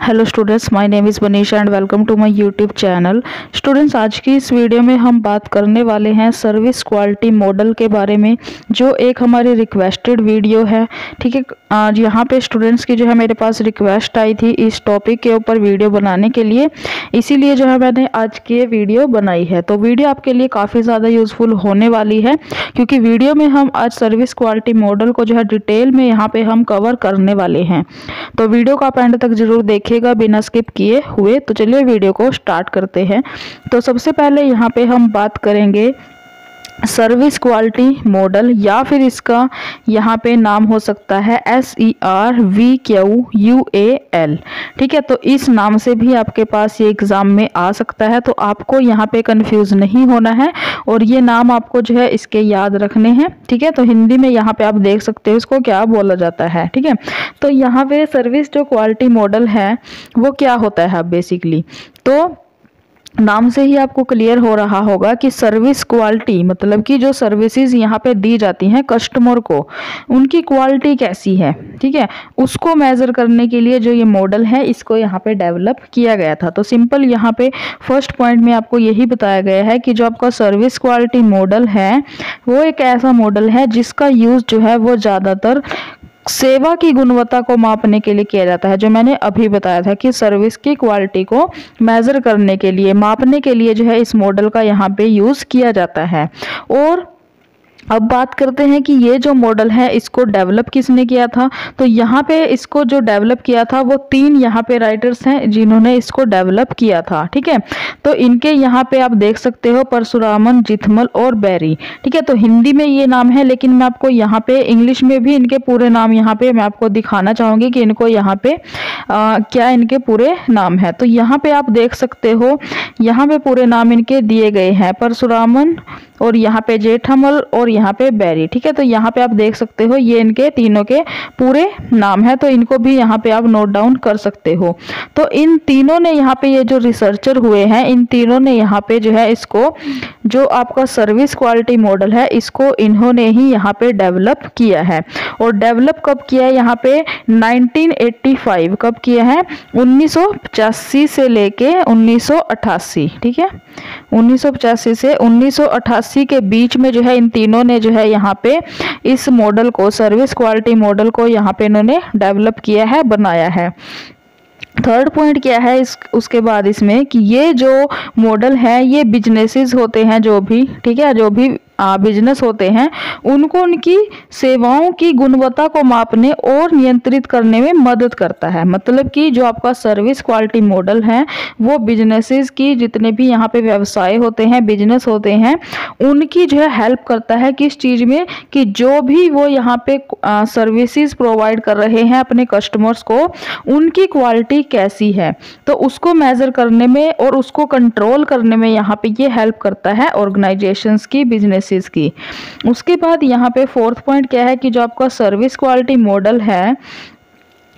Hello students, my name is Manisha and welcome to my YouTube channel. Students, आज की इस video में हम बात करने वाले हैं सर्विस क्वालिटी मॉडल के बारे में, जो एक हमारी रिक्वेस्टेड वीडियो है। ठीक है, आज यहाँ पे स्टूडेंट्स की जो है मेरे पास रिक्वेस्ट आई थी इस टॉपिक के ऊपर वीडियो बनाने के लिए, इसीलिए जो है मैंने आज की वीडियो बनाई है। तो वीडियो आपके लिए काफ़ी ज़्यादा यूज़फुल होने वाली है, क्योंकि वीडियो में हम आज सर्विस क्वालिटी मॉडल को जो है डिटेल में यहाँ पे हम कवर करने वाले हैं। तो वीडियो को आप एंड तक जरूर देखिएगा बिना स्किप किए हुए। तो चलिए वीडियो को स्टार्ट करते हैं। तो सबसे पहले यहाँ पे हम बात करेंगे सर्विस क्वालिटी मॉडल, या फिर इसका यहाँ पे नाम हो सकता है SERVQUAL। ठीक है, तो इस नाम से भी आपके पास ये एग्ज़ाम में आ सकता है, तो आपको यहाँ पे कंफ्यूज नहीं होना है और ये नाम आपको जो है इसके याद रखने हैं। ठीक है, तो हिंदी में यहाँ पे आप देख सकते हो इसको क्या बोला जाता है। ठीक है, तो यहाँ पे सर्विस जो क्वालिटी मॉडल है वो क्या होता है बेसिकली, तो नाम से ही आपको क्लियर हो रहा होगा कि सर्विस क्वालिटी मतलब कि जो सर्विसेज यहाँ पे दी जाती हैं कस्टमर को, उनकी क्वालिटी कैसी है, ठीक है, उसको मेज़र करने के लिए जो ये मॉडल है इसको यहाँ पे डेवलप किया गया था। तो सिंपल यहाँ पे फर्स्ट पॉइंट में आपको यही बताया गया है कि जो आपका सर्विस क्वालिटी मॉडल है वो एक ऐसा मॉडल है जिसका यूज़ जो है वो ज़्यादातर सेवा की गुणवत्ता को मापने के लिए किया जाता है। जो मैंने अभी बताया था कि सर्विस की क्वालिटी को मेजर करने के लिए, मापने के लिए जो है इस मॉडल का यहाँ पे यूज़ किया जाता है। और अब बात करते हैं कि ये जो मॉडल है इसको डेवलप किसने किया था। तो यहाँ पे इसको जो डेवलप किया था वो 3 यहाँ पे राइटर्स हैं जिन्होंने इसको डेवलप किया था। ठीक है, तो इनके यहाँ पे आप देख सकते हो परशुरामन, जिथमल और बेरी। ठीक है, तो हिंदी में ये नाम है, लेकिन मैं आपको यहाँ पे इंग्लिश में भी इनके पूरे नाम यहाँ पे मैं आपको दिखाना चाहूँगी कि इनको यहाँ पे क्या इनके पूरे नाम है। तो यहाँ पे आप देख सकते हो यहाँ पे पूरे नाम इनके दिए गए हैं, परशुरामन और यहाँ पे जेठमल और यहाँ पे बेरी। ठीक है, तो यहाँ पे आप देख सकते हो ये इनके तीनों के पूरे नाम है, तो इनको भी यहाँ पे आप नोट डाउन कर सकते हो। तो इन तीनों ने यहाँ पे ये जो रिसर्चर हुए हैं इन तीनों ने यहाँ पे जो है इसको जो आपका सर्विस क्वालिटी मॉडल है इसको इन्होंने ही यहाँ पे डेवलप किया है। और डेवलप कब किया है यहाँ पे 1985 कब किया है, 1985 से लेके 1988। ठीक है, 1985 से 1988 के बीच में जो है इन तीनों ने जो है यहाँ पे इस मॉडल को, सर्विस क्वालिटी मॉडल को यहाँ पे इन्होंने डेवलप किया है, बनाया है। थर्ड पॉइंट क्या है उसके बाद इसमें कि ये जो मॉडल है ये बिजनेसेस होते हैं जो भी, ठीक है, जो भी बिजनेस होते हैं उनको उनकी सेवाओं की गुणवत्ता को मापने और नियंत्रित करने में मदद करता है। मतलब कि जो आपका सर्विस क्वालिटी मॉडल है वो बिजनेसेस की, जितने भी यहाँ पे व्यवसाय होते हैं, बिजनेस होते हैं, उनकी जो है हेल्प करता है किस चीज़ में, कि जो भी वो यहाँ पे सर्विसेज प्रोवाइड कर रहे हैं अपने कस्टमर्स को, उनकी क्वालिटी कैसी है, तो उसको मेज़र करने में और उसको कंट्रोल करने में यहाँ पे ये हेल्प करता है ऑर्गेनाइजेशंस की, बिजनेस की। उसके बाद यहाँ पे फोर्थ पॉइंट क्या है कि जो आपका सर्विस क्वालिटी मॉडल है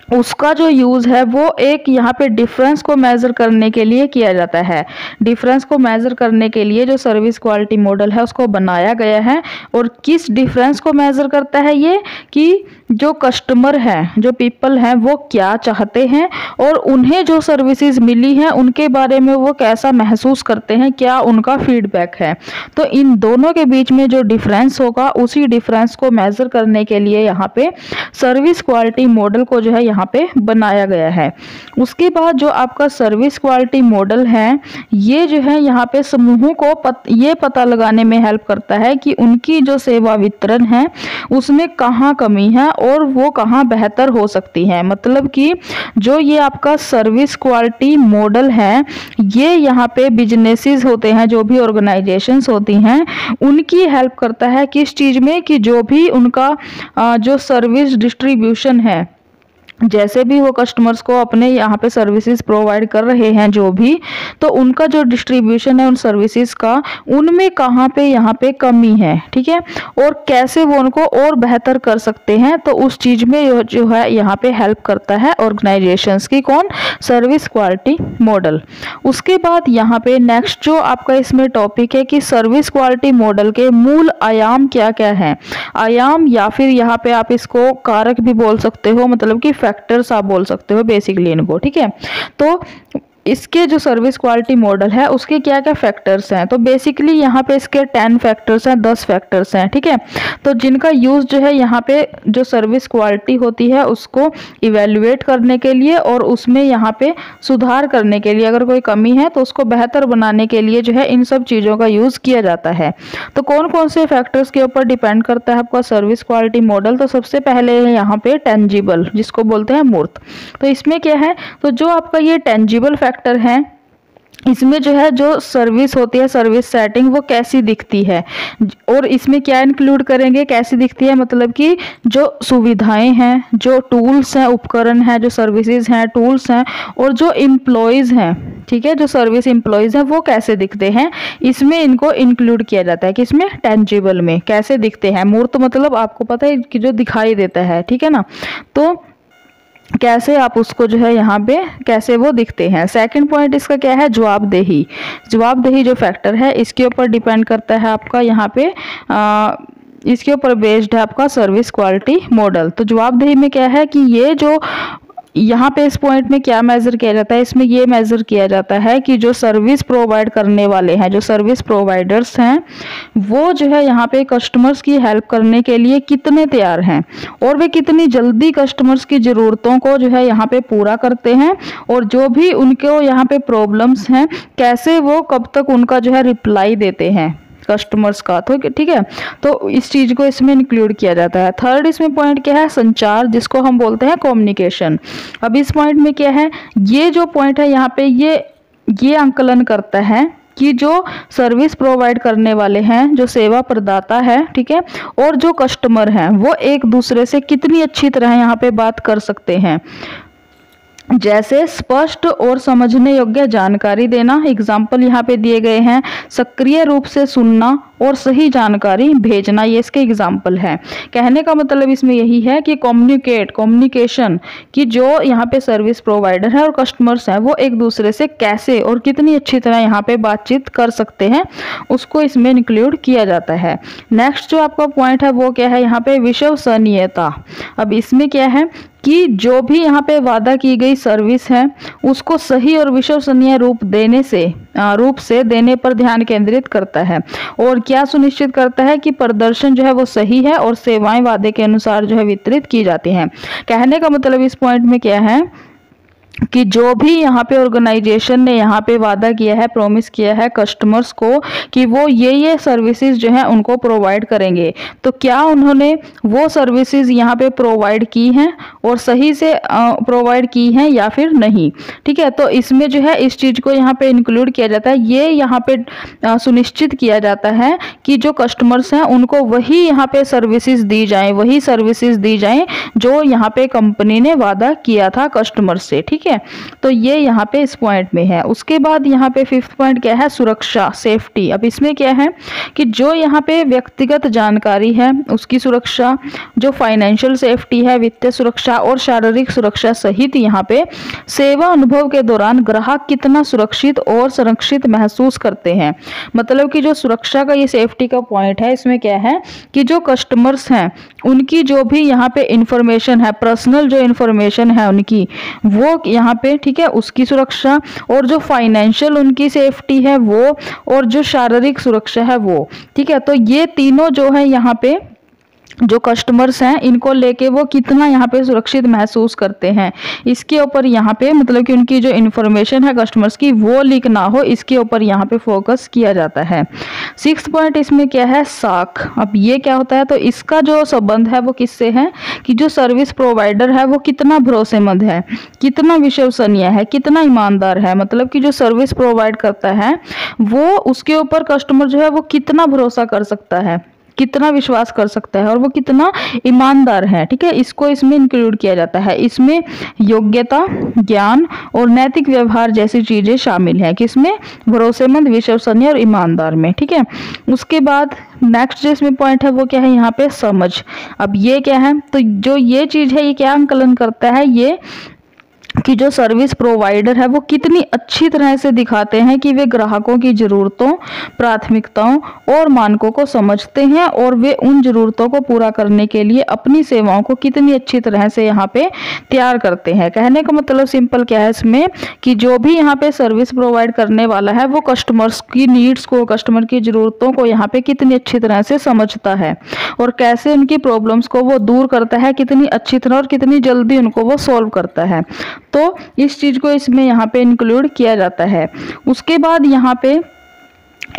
उसका जो यूज़ है वो एक यहाँ पे डिफरेंस को मेज़र करने के लिए किया जाता है। डिफरेंस को मेज़र करने के लिए जो सर्विस क्वालिटी मॉडल है उसको बनाया गया है। और किस डिफरेंस को मेज़र करता है ये, कि जो कस्टमर है, जो पीपल हैं, वो क्या चाहते हैं और उन्हें जो सर्विसेज मिली हैं उनके बारे में वो कैसा महसूस करते हैं, क्या उनका फीडबैक है। तो इन दोनों के बीच में जो डिफरेंस होगा उसी डिफरेंस को मेज़र करने के लिए यहाँ पे सर्विस क्वालिटी मॉडल को जो है यहाँ पे बनाया गया है। उसके बाद जो आपका सर्विस क्वालिटी मॉडल है ये जो है यहाँ पे समूहों को ये पता लगाने में हेल्प करता है कि उनकी जो सेवा वितरण है उसमें कहाँ कमी है और वो कहाँ बेहतर हो सकती है। मतलब कि जो ये आपका सर्विस क्वालिटी मॉडल है ये यहाँ पे बिजनेसेस होते हैं, जो भी ऑर्गेनाइजेशंस होती हैं, उनकी हेल्प करता है किस चीज़ में, कि जो भी उनका जो सर्विस डिस्ट्रीब्यूशन है, जैसे भी वो कस्टमर्स को अपने यहाँ पे सर्विसेज प्रोवाइड कर रहे हैं जो भी, तो उनका जो डिस्ट्रीब्यूशन है उन सर्विसेज का, उनमें कहाँ पे यहाँ पे कमी है, ठीक है, और कैसे वो उनको और बेहतर कर सकते हैं। तो उस चीज़ में जो है यहाँ पे हेल्प करता है ऑर्गेनाइजेशंस की, कौन, सर्विस क्वालिटी मॉडल। उसके बाद यहाँ पे नेक्स्ट जो आपका इसमें टॉपिक है कि सर्विस क्वालिटी मॉडल के मूल आयाम क्या क्या हैं। आयाम या फिर यहाँ पे आप इसको कारक भी बोल सकते हो, मतलब कि फैक्टर्स आप बोल सकते हो बेसिकली इनको, ठीक है। तो इसके जो सर्विस क्वालिटी मॉडल है उसके क्या क्या फैक्टर्स हैं, तो बेसिकली यहाँ पे इसके 10 फैक्टर्स हैं, 10 फैक्टर्स हैं, ठीक है। तो जिनका यूज़ जो है यहाँ पे जो सर्विस क्वालिटी होती है उसको इवेल्युएट करने के लिए और उसमें यहाँ पे सुधार करने के लिए, अगर कोई कमी है तो उसको बेहतर बनाने के लिए जो है इन सब चीज़ों का यूज़ किया जाता है। तो कौन कौन से फैक्टर्स के ऊपर डिपेंड करता है आपका सर्विस क्वालिटी मॉडल, तो सबसे पहले है यहाँ पे टेंजिबल, जिसको बोलते हैं मूर्त। तो इसमें क्या है, तो जो आपका ये टेंजिबल फैक्टर है इसमें जो है जो सर्विस होती है, सर्विस सेटिंग वो कैसी दिखती है, और इसमें क्या इंक्लूड करेंगे, कैसी दिखती है, मतलब कि जो सुविधाएं हैं, जो टूल्स हैं, उपकरण हैं, जो सर्विसेज हैं, टूल्स हैं, और जो एम्प्लॉयज़ हैं, ठीक है, जो सर्विस एम्प्लॉयज़ हैं वो कैसे दिखते हैं, इसमें इनको इंक्लूड किया जाता है कि इसमें टेंजिबल में कैसे दिखते हैं। मूर्त मतलब आपको पता है कि जो दिखाई देता है, ठीक है ना, तो कैसे आप उसको जो है यहाँ पे कैसे वो दिखते हैं। सेकंड पॉइंट इसका क्या है, जवाबदेही। जवाबदेही जो फैक्टर है इसके ऊपर डिपेंड करता है आपका यहाँ पे इसके ऊपर बेस्ड है आपका सर्विस क्वालिटी मॉडल। तो जवाबदेही में क्या है कि ये जो यहाँ पे इस पॉइंट में क्या मेज़र किया जाता है, इसमें ये मेज़र किया जाता है कि जो सर्विस प्रोवाइड करने वाले हैं, जो सर्विस प्रोवाइडर्स हैं, वो जो है यहाँ पे कस्टमर्स की हेल्प करने के लिए कितने तैयार हैं और वे कितनी जल्दी कस्टमर्स की ज़रूरतों को जो है यहाँ पे पूरा करते हैं, और जो भी उनको यहाँ पे प्रॉब्लम्स हैं कैसे वो कब तक उनका जो है रिप्लाई देते हैं कस्टमर्स का। तो ठीक है, तो इस चीज़ को इसमें इंक्लूड किया जाता है। थर्ड इसमें पॉइंट क्या है, संचार, जिसको हम बोलते हैं कम्युनिकेशन। अब इस पॉइंट में क्या है, ये जो पॉइंट है यहाँ पे ये आंकलन करता है कि जो सर्विस प्रोवाइड करने वाले हैं, जो सेवा प्रदाता है, ठीक है, और जो कस्टमर हैं वो एक दूसरे से कितनी अच्छी तरह यहाँ पे बात कर सकते हैं। जैसे स्पष्ट और समझने योग्य जानकारी देना, एग्जाम्पल यहाँ पे दिए गए हैं, सक्रिय रूप से सुनना और सही जानकारी भेजना, ये इसके एग्जाम्पल है। कहने का मतलब इसमें यही है कि कम्युनिकेशन कि जो यहाँ पे सर्विस प्रोवाइडर है और कस्टमर्स हैं वो एक दूसरे से कैसे और कितनी अच्छी तरह यहाँ पे बातचीत कर सकते हैं, उसको इसमें इंक्लूड किया जाता है। नेक्स्ट जो आपका पॉइंट है वो क्या है, यहाँ पे विश्वसनीयता। अब इसमें क्या है कि जो भी यहाँ पे वादा की गई सर्विस है उसको सही और विश्वसनीय रूप से देने पर ध्यान केंद्रित करता है, और क्या सुनिश्चित करता है कि प्रदर्शन जो है वो सही है और सेवाएं वादे के अनुसार जो है वितरित की जाती हैं। कहने का मतलब इस पॉइंट में क्या है कि जो भी यहाँ पे ऑर्गेनाइजेशन ने यहाँ पे वादा किया है, प्रॉमिस किया है कस्टमर्स को कि वो ये सर्विसेज जो है उनको प्रोवाइड करेंगे, तो क्या उन्होंने वो सर्विसेज यहाँ पे प्रोवाइड की हैं और सही से प्रोवाइड की हैं या फिर नहीं, ठीक है। तो इसमें जो है इस चीज़ को यहाँ पे इंक्लूड किया जाता है, ये यहाँ पे सुनिश्चित किया जाता है कि जो कस्टमर्स हैं उनको वही यहाँ पे सर्विसेज दी जाएँ, वही सर्विसेज दी जाएँ जो यहाँ पे कंपनी ने वादा किया था कस्टमर से, ठीक है। तो ये यहाँ पे इस पॉइंट में है। उसके बाद यहाँ पे फिफ्थ पॉइंट क्या है, सुरक्षा, सेफ्टी। अब इसमें क्या है कि जो यहाँ पे व्यक्तिगत जानकारी है उसकी सुरक्षा, जो फाइनेंशियल सेफ्टी है, वित्तीय सुरक्षा और शारीरिक सुरक्षा सहित यहाँ पे सेवा अनुभव के दौरान ग्राहक कितना सुरक्षित और संरक्षित महसूस करते हैं। मतलब कि जो सुरक्षा का ये सेफ्टी का पॉइंट है, इसमें क्या है कि जो कस्टमर्स हैं उनकी जो भी यहाँ पे इंफॉर्मेशन है, पर्सनल जो इंफॉर्मेशन है उनकी, वो यहाँ पे, ठीक है, उसकी सुरक्षा, और जो फाइनेंशियल उनकी सेफ्टी है वो, और जो शारीरिक सुरक्षा है वो, ठीक है। तो ये तीनों जो है यहाँ पे जो कस्टमर्स हैं इनको लेके वो कितना यहाँ पे सुरक्षित महसूस करते हैं, इसके ऊपर यहाँ पे मतलब कि उनकी जो इन्फॉर्मेशन है कस्टमर्स की वो लीक ना हो, इसके ऊपर यहाँ पे फोकस किया जाता है। सिक्स्थ पॉइंट इसमें क्या है, साख। अब ये क्या होता है, तो इसका जो संबंध है वो किससे है कि जो सर्विस प्रोवाइडर है वो कितना भरोसेमंद है, कितना विश्वसनीय है, कितना ईमानदार है। मतलब कि जो सर्विस प्रोवाइड करता है वो, उसके ऊपर कस्टमर जो है वो कितना भरोसा कर सकता है, कितना विश्वास कर सकता है, और वो कितना ईमानदार है, ठीक है। इसको इसमें इंक्लूड किया जाता है। इसमें योग्यता, ज्ञान और नैतिक व्यवहार जैसी चीजें शामिल हैं, किसमें, भरोसेमंद, विश्वसनीय और ईमानदार में, ठीक है। उसके बाद नेक्स्ट जो इसमें पॉइंट है वो क्या है, यहाँ पे समझ। अब ये क्या है, तो जो ये चीज है ये क्या आंकलन करता है, ये कि जो सर्विस प्रोवाइडर है वो कितनी अच्छी तरह से दिखाते हैं कि वे ग्राहकों की ज़रूरतों, प्राथमिकताओं और मानकों को समझते हैं और वे उन ज़रूरतों को पूरा करने के लिए अपनी सेवाओं को कितनी अच्छी तरह से यहाँ पे तैयार करते हैं। कहने का मतलब सिंपल क्या है इसमें, कि जो भी यहाँ पे सर्विस प्रोवाइड करने वाला है वो कस्टमर्स की नीड्स को, कस्टमर की ज़रूरतों को यहाँ पे कितनी अच्छी तरह से समझता है और कैसे उनकी प्रॉब्लम्स को वो दूर करता है, कितनी अच्छी तरह और कितनी जल्दी उनको वो सॉल्व करता है। तो इस चीज़ को इसमें यहाँ पे इंक्लूड किया जाता है। उसके बाद यहाँ पे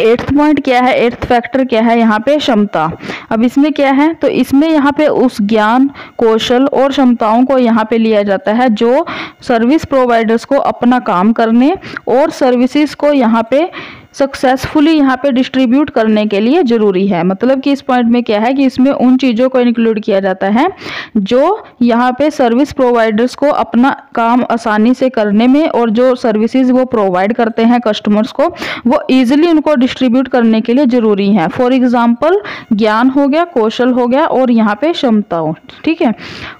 8th पॉइंट क्या है, 8th फैक्टर क्या है यहाँ पे, क्षमता। अब इसमें क्या है, तो इसमें यहाँ पे उस ज्ञान, कौशल और क्षमताओं को यहाँ पे लिया जाता है जो सर्विस प्रोवाइडर्स को अपना काम करने और सर्विसेज को यहाँ पे सक्सेसफुली यहाँ पे डिस्ट्रीब्यूट करने के लिए ज़रूरी है। मतलब कि इस पॉइंट में क्या है कि इसमें उन चीज़ों को इंक्लूड किया जाता है जो यहाँ पे सर्विस प्रोवाइडर्स को अपना काम आसानी से करने में और जो सर्विसेज वो प्रोवाइड करते हैं कस्टमर्स को, वो ईजिली उनको डिस्ट्रीब्यूट करने के लिए ज़रूरी है। फॉर एग्जाम्पल ज्ञान हो गया, कौशल हो गया और यहाँ पे क्षमता हो। ठीक है,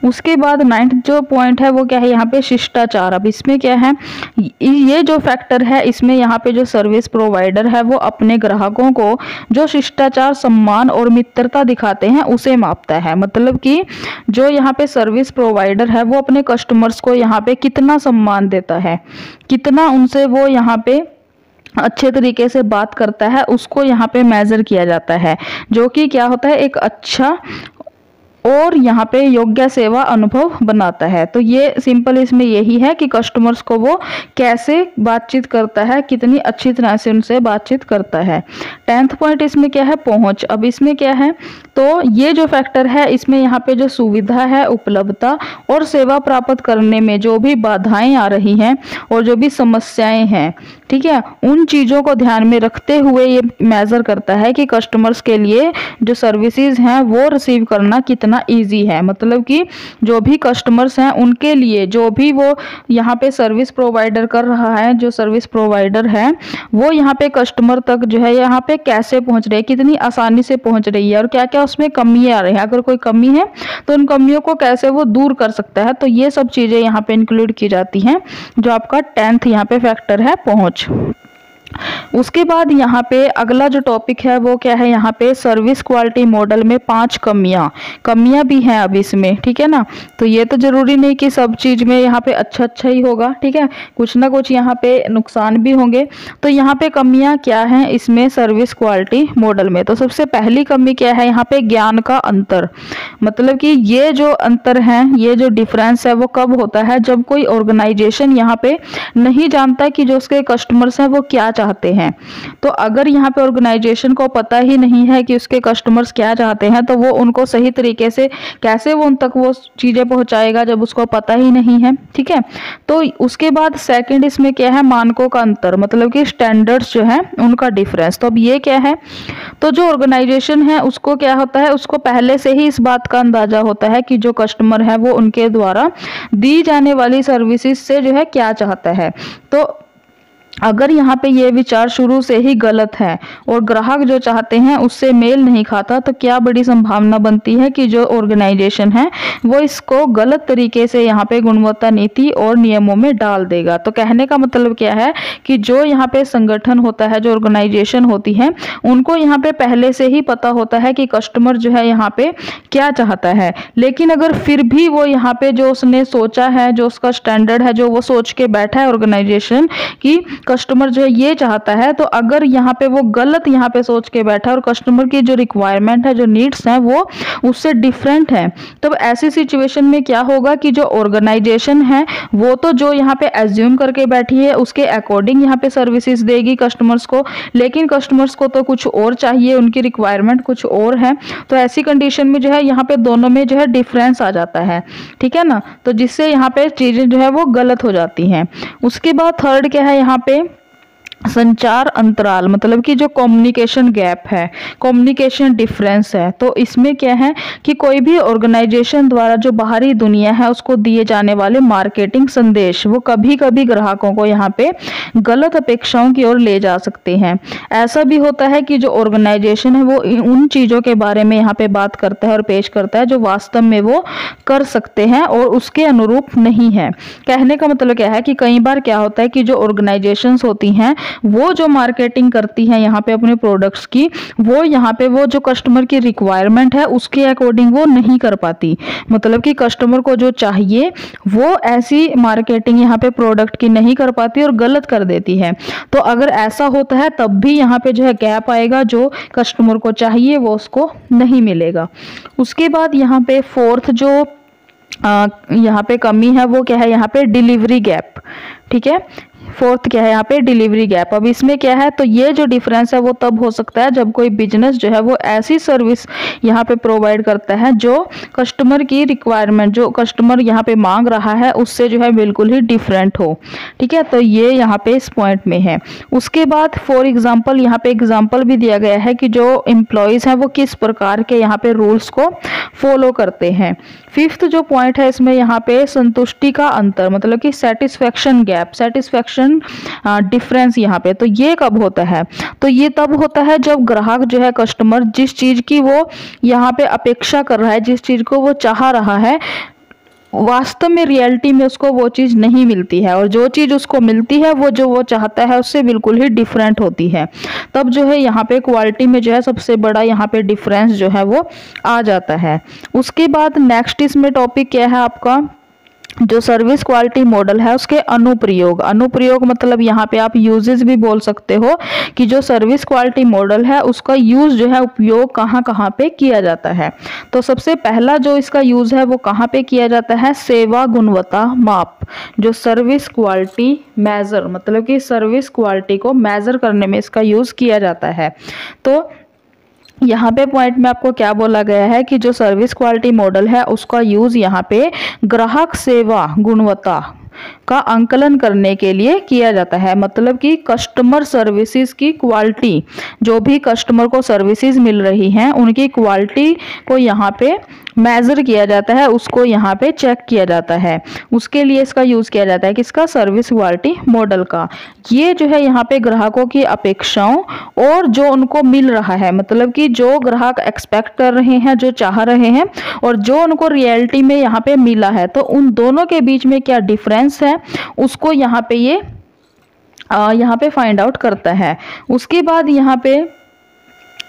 उसके बाद 9th जो पॉइंट है वो क्या है यहाँ पे, शिष्टाचार। अब इसमें क्या है, ये जो फैक्टर है इसमें यहाँ पे जो सर्विस प्रोवाइडर है वो अपने ग्राहकों को जो शिष्टाचार, सम्मान और मित्रता दिखाते हैं उसे मापता है। मतलब कि जो यहाँ पे सर्विस प्रोवाइडर है वो अपने कस्टमर्स को यहाँ पे कितना सम्मान देता है, कितना उनसे वो यहाँ पे अच्छे तरीके से बात करता है, उसको यहाँ पे मेजर किया जाता है, जो कि क्या होता है, एक अच्छा और यहाँ पे योग्य सेवा अनुभव बनाता है। तो ये सिंपल इसमें यही है कि कस्टमर्स को वो कैसे बातचीत करता है, कितनी अच्छी तरह से उनसे बातचीत करता है। 10th पॉइंट इसमें क्या है, पहुँच। अब इसमें क्या है, तो ये जो फैक्टर है इसमें यहाँ पे जो सुविधा है, उपलब्धता और सेवा प्राप्त करने में जो भी बाधाएं आ रही हैं और जो भी समस्याएं हैं, ठीक है, उन चीज़ों को ध्यान में रखते हुए ये मेजर करता है कि कस्टमर्स के लिए जो सर्विसेज हैं वो रिसीव करना कितना इजी है। मतलब कि जो भी कस्टमर्स हैं उनके लिए जो भी वो यहाँ पे सर्विस प्रोवाइडर कर रहा है, जो सर्विस प्रोवाइडर है वो यहाँ पे कस्टमर तक जो है यहाँ पे कैसे पहुँच रही है, कितनी आसानी से पहुँच रही है और क्या क्या उसमें कमियाँ आ रही हैं। अगर कोई कमी है तो उन कमियों को कैसे वो दूर कर सकता है। तो ये सब चीज़ें यहाँ पे इंक्लूड की जाती हैं जो आपका 10th यहाँ पे फैक्टर है, पहुँच। उसके बाद यहाँ पे अगला जो टॉपिक है वो क्या है, यहाँ पे सर्विस क्वालिटी मॉडल में 5 कमियां भी हैं अब इसमें। ठीक है ना, तो ये तो जरूरी नहीं कि सब चीज़ में यहाँ पे अच्छा ही होगा। ठीक है, कुछ ना कुछ यहाँ पे नुकसान भी होंगे। तो यहाँ पे कमियां क्या हैं इसमें सर्विस क्वालिटी मॉडल में, तो सबसे पहली कमी क्या है यहाँ पे, ज्ञान का अंतर। मतलब कि ये जो अंतर है, ये जो डिफरेंस है वो कब होता है, जब कोई ऑर्गेनाइजेशन यहाँ पे नहीं जानता कि जो उसके कस्टमर्स हैं वो क्या चाहते हैं। तो अगर यहाँ पे ऑर्गेनाइजेशन को पता ही नहीं है कि उसके कस्टमर्स क्या चाहते हैं, तो वो उनको सही तरीके से कैसे वो उन तक वो चीज़ें पहुँचाएगा जब उसको पता ही नहीं है। ठीक है, तो उसके बाद सेकंड इसमें क्या है, मानकों का अंतर। मतलब कि स्टैंडर्ड्स जो है उनका डिफरेंस। तो अब ये क्या है, तो जो ऑर्गेनाइजेशन है उसको क्या होता है, उसको पहले से ही इस बात का अंदाजा होता है कि जो कस्टमर है वो उनके द्वारा दी जाने वाली सर्विसेज से जो है क्या चाहता है। तो अगर यहाँ पे ये विचार शुरू से ही गलत है और ग्राहक जो चाहते हैं उससे मेल नहीं खाता, तो क्या बड़ी संभावना बनती है कि जो ऑर्गेनाइजेशन है वो इसको गलत तरीके से यहाँ पे गुणवत्ता नीति और नियमों में डाल देगा। तो कहने का मतलब क्या है कि जो यहाँ पे संगठन होता है, जो ऑर्गेनाइजेशन होती है, उनको यहाँ पे पहले से ही पता होता है कि कस्टमर जो है यहाँ पे क्या चाहता है। लेकिन अगर फिर भी वो यहाँ पे जो उसने सोचा है, जो उसका स्टैंडर्ड है, जो वो सोच के बैठा है ऑर्गेनाइजेशन की कस्टमर जो है ये चाहता है, तो अगर यहाँ पे वो गलत यहाँ पे सोच के बैठा है और कस्टमर की जो रिक्वायरमेंट है, जो नीड्स हैं वो उससे डिफरेंट है, तो ऐसी सिचुएशन में क्या होगा कि जो ऑर्गेनाइजेशन है वो तो जो यहाँ पे एज्यूम करके बैठी है उसके अकॉर्डिंग यहाँ पे सर्विसेज देगी कस्टमर्स को, लेकिन कस्टमर्स को तो कुछ और चाहिए, उनकी रिक्वायरमेंट कुछ और है। तो ऐसी कंडीशन में जो है यहाँ पे दोनों में जो है डिफरेंस आ जाता है। ठीक है ना, तो जिससे यहाँ पे चीज़ें जो है वो गलत हो जाती हैं। उसके बाद थर्ड क्या है यहाँ पे, संचार अंतराल मतलब कि जो कम्युनिकेशन गैप है, कम्युनिकेशन डिफरेंस है, तो इसमें क्या है कि कोई भी ऑर्गेनाइजेशन द्वारा जो बाहरी दुनिया है उसको दिए जाने वाले मार्केटिंग संदेश वो कभी कभी ग्राहकों को यहाँ पे गलत अपेक्षाओं की ओर ले जा सकते हैं। ऐसा भी होता है कि जो ऑर्गेनाइजेशन है वो उन चीज़ों के बारे में यहाँ पे बात करता है और पेश करता है जो वास्तव में वो कर सकते हैं और उसके अनुरूप नहीं है। कहने का मतलब क्या है कि कई बार क्या होता है कि जो ऑर्गेनाइजेशंस होती हैं वो जो मार्केटिंग करती है यहाँ पे अपने प्रोडक्ट्स की, वो यहाँ पे वो जो कस्टमर की रिक्वायरमेंट है उसके अकॉर्डिंग वो नहीं कर पाती। मतलब कि कस्टमर को जो चाहिए वो ऐसी मार्केटिंग यहाँ पे प्रोडक्ट की नहीं कर पाती और गलत कर देती है। तो अगर ऐसा होता है तब भी यहाँ पे जो है गैप आएगा, जो कस्टमर को चाहिए वो उसको नहीं मिलेगा। उसके बाद यहाँ पे फोर्थ जो यहाँ पे कमी है वो क्या है, यहाँ पे डिलीवरी गैप। ठीक है, फोर्थ क्या है यहाँ पे डिलीवरी गैप। अब इसमें क्या है, तो ये जो डिफरेंस है वो तब हो सकता है जब कोई बिजनेस जो है वो ऐसी सर्विस यहाँ पे प्रोवाइड करता है जो कस्टमर की रिक्वायरमेंट, जो कस्टमर यहाँ पे मांग रहा है उससे जो है बिल्कुल ही डिफरेंट हो। ठीक है, तो ये यहाँ पे इस पॉइंट में है। उसके बाद फॉर एग्जाम्पल यहाँ पे एग्जाम्पल भी दिया गया है कि जो एम्प्लॉयज़ हैं वो किस प्रकार के यहाँ पे रूल्स को फॉलो करते हैं। फिफ्थ जो पॉइंट है इसमें यहाँ पे संतुष्टि का अंतर मतलब कि सेटिस्फैक्शन गैप, सेटिस्फैक्शन डिफरेंस यहाँ पे। तो ये कब होता है, तो ये तब होता है जब ग्राहक जो है कस्टमर जिस चीज की वो यहाँ पे अपेक्षा कर रहा है, जिस चीज को वो चाह रहा है, वास्तव में रियलिटी में उसको वो चीज़ नहीं मिलती है और जो चीज़ उसको मिलती है वो जो वो चाहता है उससे बिल्कुल ही डिफरेंट होती है। तब जो है यहाँ पे क्वालिटी में जो है सबसे बड़ा यहाँ पे डिफरेंस जो है वो आ जाता है। उसके बाद नेक्स्ट इसमें टॉपिक क्या है आपका, जो सर्विस क्वालिटी मॉडल है उसके अनुप्रयोग। अनुप्रयोग मतलब यहाँ पे आप यूजेस भी बोल सकते हो कि जो सर्विस क्वालिटी मॉडल है उसका यूज जो है उपयोग कहाँ कहाँ पे किया जाता है। तो सबसे पहला जो इसका यूज है वो कहाँ पे किया जाता है, सेवा गुणवत्ता माप, जो सर्विस क्वालिटी मेजर मतलब कि सर्विस क्वालिटी को मेजर करने में इसका यूज किया जाता है। तो यहाँ पे पॉइंट में आपको क्या बोला गया है कि जो सर्विस क्वालिटी मॉडल है उसका यूज यहाँ पे ग्राहक सेवा गुणवत्ता का आंकलन करने के लिए किया जाता है। मतलब कि कस्टमर सर्विसेज की क्वालिटी, जो भी कस्टमर को सर्विसेज मिल रही हैं उनकी क्वालिटी को यहाँ पे मेजर किया जाता है, उसको यहाँ पे चेक किया जाता है। उसके लिए इसका यूज़ किया जाता है किसका, सर्विस क्वालिटी मॉडल का। ये जो है यहाँ पे ग्राहकों की अपेक्षाओं और जो उनको मिल रहा है, मतलब कि जो ग्राहक एक्सपेक्ट कर रहे हैं, जो चाह रहे हैं और जो उनको रियलिटी में यहाँ पे मिला है, तो उन दोनों के बीच में क्या डिफरेंस है उसको यहाँ पे फाइंड आउट करता है। उसके बाद यहाँ पे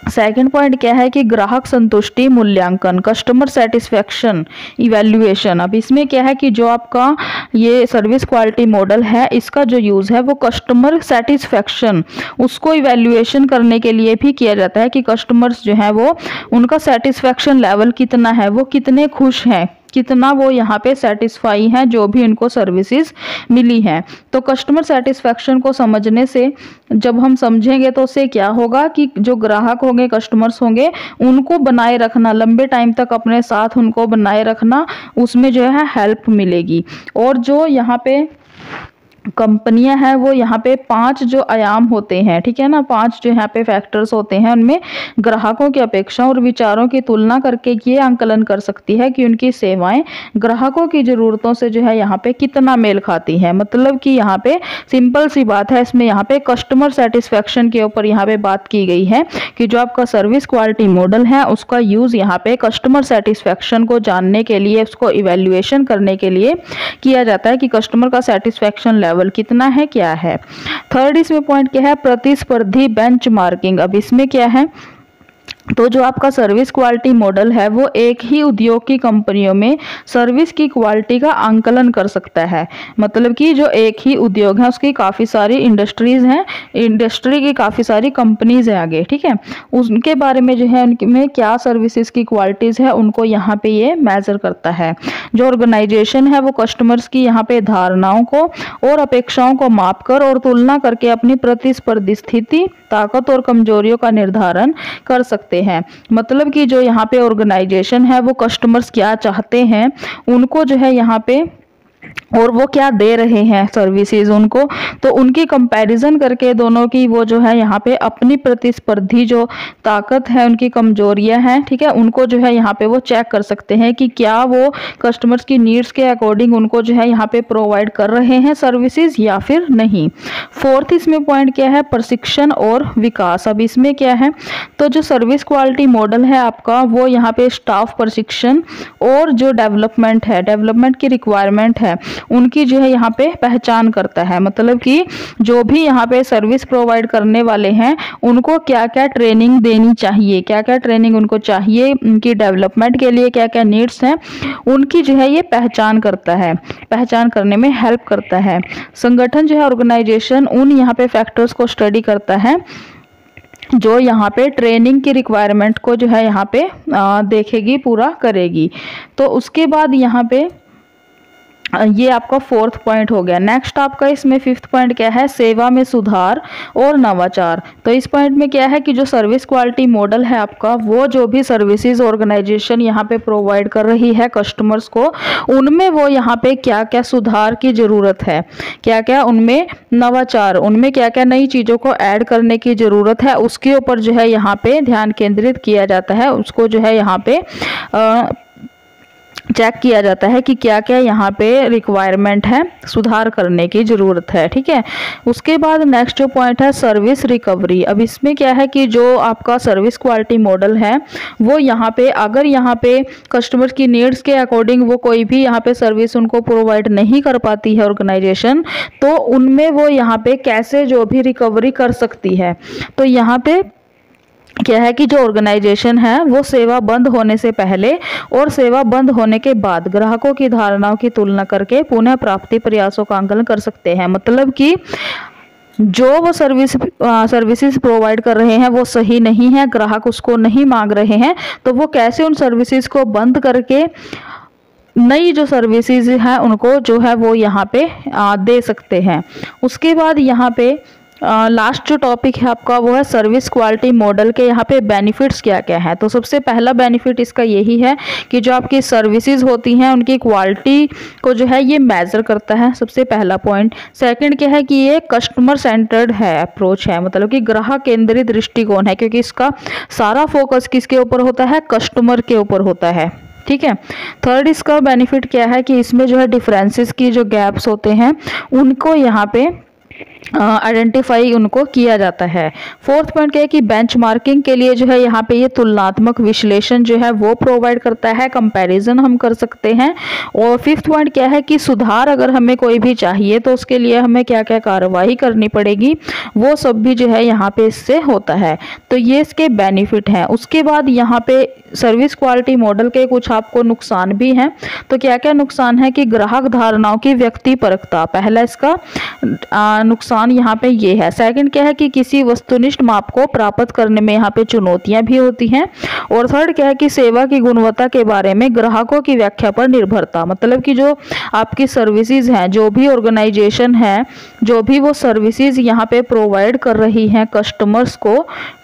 सेकंड पॉइंट क्या है कि ग्राहक संतुष्टि मूल्यांकन, कस्टमर सेटिस्फेक्शन इवैल्यूएशन। अब इसमें क्या है कि जो आपका ये सर्विस क्वालिटी मॉडल है इसका जो यूज़ है वो कस्टमर सेटिस्फेक्शन उसको इवैल्यूएशन करने के लिए भी किया जाता है कि कस्टमर्स जो है वो उनका सेटिस्फेक्शन लेवल कितना है, वो कितने खुश हैं, कितना वो यहाँ पे सेटिस्फाई हैं जो भी उनको सर्विसेज मिली हैं। तो कस्टमर सेटिस्फेक्शन को समझने से, जब हम समझेंगे तो उससे क्या होगा कि जो ग्राहक होंगे, कस्टमर्स होंगे, उनको बनाए रखना, लंबे टाइम तक अपने साथ उनको बनाए रखना, उसमें जो है हेल्प मिलेगी। और जो यहाँ पे कंपनियां हैं वो यहाँ पे 5 जो आयाम होते हैं, ठीक है ना, 5 जो यहाँ पे फैक्टर्स होते हैं, उनमें ग्राहकों की अपेक्षा और विचारों की तुलना करके ये आंकलन कर सकती है कि उनकी सेवाएं ग्राहकों की ज़रूरतों से जो है यहाँ पे कितना मेल खाती है। मतलब कि यहाँ पे सिंपल सी बात है, इसमें यहाँ पे कस्टमर सेटिस्फेक्शन के ऊपर यहाँ पे बात की गई है कि जो आपका सर्विस क्वालिटी मॉडल है उसका यूज़ यहाँ पे कस्टमर सेटिस्फेक्शन को जानने के लिए, उसको इवेल्युएशन करने के लिए किया जाता है कि कस्टमर का सेटिस्फेक्शन लेवल कितना है, क्या है। थर्ड इसमें पॉइंट क्या है, प्रतिस्पर्धी बेंचमार्किंग। अब इसमें क्या है, तो जो आपका सर्विस क्वालिटी मॉडल है वो एक ही उद्योग की कंपनियों में सर्विस की क्वालिटी का आंकलन कर सकता है। मतलब कि जो एक ही उद्योग है उसकी काफ़ी सारी इंडस्ट्रीज़ हैं, इंडस्ट्री की काफ़ी सारी कंपनीज हैं आगे, ठीक है, उनके बारे में जो है उनमें क्या सर्विसेज की क्वालिटीज़ है उनको यहाँ पे ये मेज़र करता है। जो ऑर्गेनाइजेशन है वो कस्टमर्स की यहाँ पे धारणाओं को और अपेक्षाओं को माप कर और तुलना करके अपनी प्रतिस्पर्धी स्थिति, ताकत और कमजोरियों का निर्धारण कर सकते हैं। मतलब कि जो यहाँ पे ऑर्गेनाइजेशन है वो कस्टमर्स क्या चाहते हैं उनको जो है यहाँ पे और वो क्या दे रहे हैं सर्विसेज उनको, तो उनकी कंपैरिजन करके दोनों की वो जो है यहाँ पे अपनी प्रतिस्पर्धी जो ताकत है, उनकी कमजोरियां हैं, ठीक है, उनको जो है यहाँ पे वो चेक कर सकते हैं कि क्या वो कस्टमर्स की नीड्स के अकॉर्डिंग उनको जो है यहाँ पे प्रोवाइड कर रहे हैं सर्विसेज या फिर नहीं। फोर्थ इसमें पॉइंट क्या है, प्रशिक्षण और विकास। अब इसमें क्या है, तो जो सर्विस क्वालिटी मॉडल है आपका वो यहाँ पे स्टाफ प्रशिक्षण और जो डेवलपमेंट है, डेवलपमेंट की रिक्वायरमेंट है उनकी जो है यहाँ पे पहचान करता है। मतलब कि जो भी यहाँ पे सर्विस प्रोवाइड करने वाले हैं उनको क्या क्या ट्रेनिंग देनी चाहिए, क्या क्या ट्रेनिंग उनको चाहिए, उनकी डेवलपमेंट के लिए क्या क्या नीड्स हैं, उनकी जो है ये पहचान करता है, पहचान करने में हेल्प करता है। संगठन जो है ऑर्गेनाइजेशन उन यहाँ पे फैक्टर्स को स्टडी करता है जो यहाँ पे ट्रेनिंग की रिक्वायरमेंट को जो है यहाँ पे देखेगी, पूरा करेगी। तो उसके बाद यहाँ पे ये आपका फोर्थ पॉइंट हो गया। नेक्स्ट आपका इसमें फिफ्थ पॉइंट क्या है, सेवा में सुधार और नवाचार। तो इस पॉइंट में क्या है कि जो सर्विस क्वालिटी मॉडल है आपका, वो जो भी सर्विसेज ऑर्गेनाइजेशन यहाँ पे प्रोवाइड कर रही है कस्टमर्स को, उनमें वो यहाँ पे क्या क्या सुधार की ज़रूरत है, क्या क्या उनमें नवाचार, उनमें क्या क्या नई चीज़ों को ऐड करने की ज़रूरत है, उसके ऊपर जो है यहाँ पे ध्यान केंद्रित किया जाता है। उसको जो है यहाँ पे चेक किया जाता है कि क्या क्या यहाँ पे रिक्वायरमेंट है, सुधार करने की ज़रूरत है, ठीक है। उसके बाद नेक्स्ट जो पॉइंट है सर्विस रिकवरी। अब इसमें क्या है कि जो आपका सर्विस क्वालिटी मॉडल है वो यहाँ पे अगर यहाँ पे कस्टमर की नीड्स के अकॉर्डिंग वो कोई भी यहाँ पे सर्विस उनको प्रोवाइड नहीं कर पाती है ऑर्गेनाइजेशन, तो उनमें वो यहाँ पे कैसे जो भी रिकवरी कर सकती है। तो यहाँ पे क्या है कि जो ऑर्गेनाइजेशन है वो सेवा बंद होने से पहले और सेवा बंद होने के बाद ग्राहकों की धारणाओं की तुलना करके पुनः प्राप्ति प्रयासों का आंकलन कर सकते हैं। मतलब कि जो वो सर्विसेज प्रोवाइड कर रहे हैं वो सही नहीं है, ग्राहक उसको नहीं मांग रहे हैं, तो वो कैसे उन सर्विसेज को बंद करके नई जो सर्विसेज है उनको जो है वो यहाँ पे दे सकते हैं। उसके बाद यहाँ पे लास्ट जो टॉपिक है आपका वो है सर्विस क्वालिटी मॉडल के यहाँ पे बेनिफिट्स क्या क्या है। तो सबसे पहला बेनिफिट इसका यही है कि जो आपकी सर्विसेज होती हैं उनकी क्वालिटी को जो है ये मेजर करता है, सबसे पहला पॉइंट। सेकंड क्या है कि ये कस्टमर सेंटर्ड है, अप्रोच है, मतलब कि ग्राहक केंद्रित दृष्टिकोण है, क्योंकि इसका सारा फोकस किसके ऊपर होता है, कस्टमर के ऊपर होता है, ठीक है। थर्ड इसका बेनिफिट क्या है कि इसमें जो है डिफरेंसेस की जो गैप्स होते हैं उनको यहाँ पे आइडेंटिफाई उनको किया जाता है। फोर्थ पॉइंट क्या है कि बेंचमार्किंग के लिए जो है यहाँ पे ये तुलनात्मक विश्लेषण जो है वो प्रोवाइड करता है, कंपैरिजन हम कर सकते हैं। और फिफ्थ पॉइंट क्या है कि सुधार अगर हमें कोई भी चाहिए तो उसके लिए हमें क्या क्या कार्रवाई करनी पड़ेगी, वो सब भी जो है यहाँ पे इससे होता है। तो ये इसके बेनिफिट हैं। उसके बाद यहाँ पे सर्विस क्वालिटी मॉडल के कुछ आपको नुकसान भी हैं। तो क्या क्या नुकसान है कि ग्राहक धारणाओं की व्यक्तिपरकता, पहला इसका नुकसान यहाँ पे ये है। सेकंड क्या है कि किसी वस्तुनिष्ठ माप को प्राप्त करने में यहाँ पे चुनौतियां भी होती हैं। और थर्ड क्या है कि सेवा की गुणवत्ता के बारे में ग्राहकों की व्याख्या पर निर्भरता, मतलब कि जो आपकी सर्विसेज हैं, जो भी ऑर्गेनाइजेशन है, जो भी वो सर्विसेज यहाँ पे प्रोवाइड कर रही हैं कस्टमर्स को,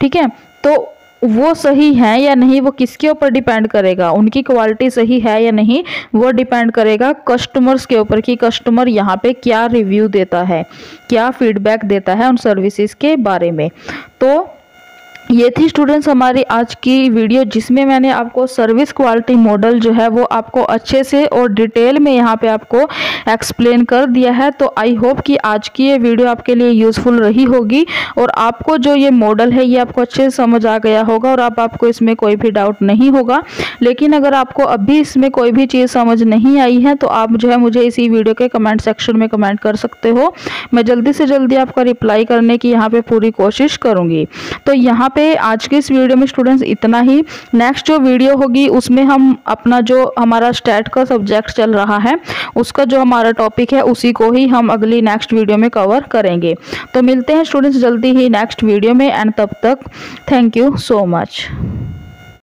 ठीक है, तो वो सही है या नहीं वो किसके ऊपर डिपेंड करेगा, उनकी क्वालिटी सही है या नहीं वो डिपेंड करेगा कस्टमर्स के ऊपर कि कस्टमर यहाँ पे क्या रिव्यू देता है, क्या फीडबैक देता है उन सर्विसेज के बारे में। तो ये थी स्टूडेंट्स हमारी आज की वीडियो, जिसमें मैंने आपको सर्विस क्वालिटी मॉडल जो है वो आपको अच्छे से और डिटेल में यहाँ पे आपको एक्सप्लेन कर दिया है। तो आई होप कि आज की ये वीडियो आपके लिए यूज़फुल रही होगी और आपको जो ये मॉडल है ये आपको अच्छे से समझ आ गया होगा और आपको इसमें कोई भी डाउट नहीं होगा। लेकिन अगर आपको अभी इसमें कोई भी चीज़ समझ नहीं आई है तो आप जो है मुझे इसी वीडियो के कमेंट सेक्शन में कमेंट कर सकते हो। मैं जल्दी से जल्दी आपका रिप्लाई करने की यहाँ पे पूरी कोशिश करूँगी। तो यहाँ आज के इस वीडियो में स्टूडेंट्स इतना ही। नेक्स्ट जो वीडियो होगी उसमें हम अपना जो हमारा स्टैट का सब्जेक्ट चल रहा है उसका जो हमारा टॉपिक है उसी को ही हम अगली नेक्स्ट वीडियो में कवर करेंगे। तो मिलते हैं स्टूडेंट्स जल्दी ही नेक्स्ट वीडियो में, एंड तब तक थैंक यू सो मच।